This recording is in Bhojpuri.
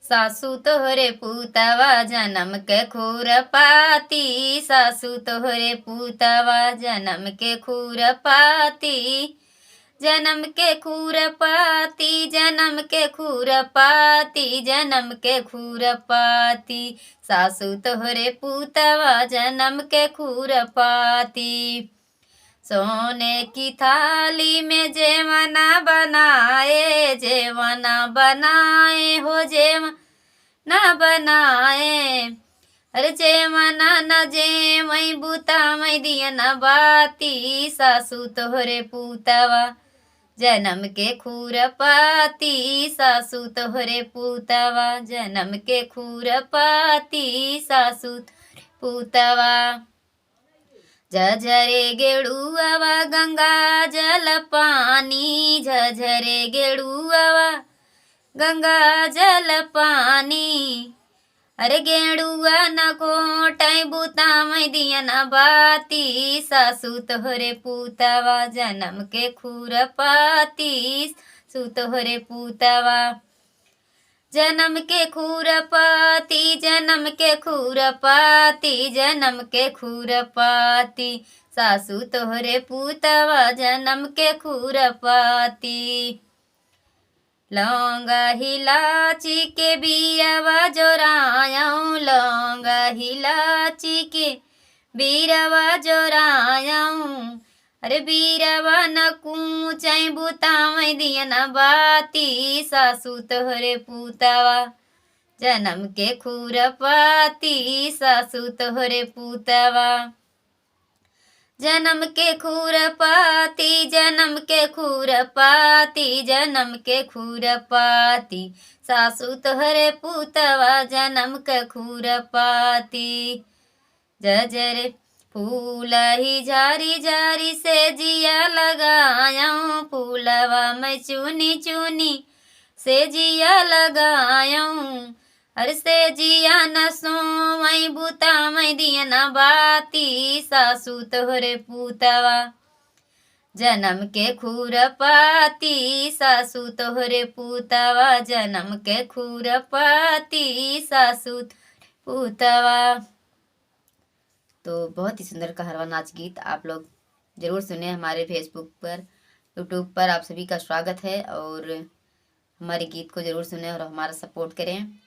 सासू तोहरे पूतवा जन्म के खुरपाती, सासू तोहरे पूतवा जन्म के खुरपाती, जन्म के खुरपाती, जन्म के खुरपाती, जन्म के खुरपाती, सासू तोहरे पूतवा जन्म के खुरपाती। सोने की थाली में जेवना बनाए, जेवना बनाए हो जेवना बनाए, अरे जेवना न जेवई बुता मई दिया न बाती, सासू तोहरे पूतवा जन्म के खुरपाती, सासू तोहरे पूतवा जन्म के खुरपाती, सासू पूतवा। झझरे गेड़ुआवा गंगा जल पानी, झझरे गेड़ुआवा गंगा जल पानी, अरे गेड़ुआ न कोटाई बुता मई दिया न बाती, सासू तोहरे पूतवा जन्म के खुरपाती, सासू तोहरे पूतवा जन्म के खुरपाती, जन्म के खुरपाती, जन्म के खुरपाती, सासू तोहरे पूतवा जन्म के खुरपाती। लौंगा हिलाची के बीरवा जोरायाऊं, लौंगा हिलाची के बीरवा जोरायाऊं, अरे बीरवा न कूचाई बुतावई दिया न बाती, सासू तोहरे पूतवा जन्म के खुरपाती, सासू तोहरे पूतवा जन्म के खुरपाती, जन्म के खुरपाती, जन्म के खुरपाती, सासू तोहरे पूतवा जन्म के खुरपाती। जजरे फूल ही झारी झारी से जिया लगायाऊं, फूलवा मैं चुनी चुनी से जिया लगायाऊं, अरे से जिया न सोवई बुता मई दिया न बाती, सासू तोहरे पूतवा जन्म के खुरपाती, सासू तोहरे पूतवा जन्म के खुरपाती, सासू पूतवा। तो बहुत ही सुंदर कहरवा नाच गीत आप लोग जरूर सुने। हमारे फेसबुक पर, यूट्यूब पर आप सभी का स्वागत है और हमारे गीत को जरूर सुने और हमारा सपोर्ट करें।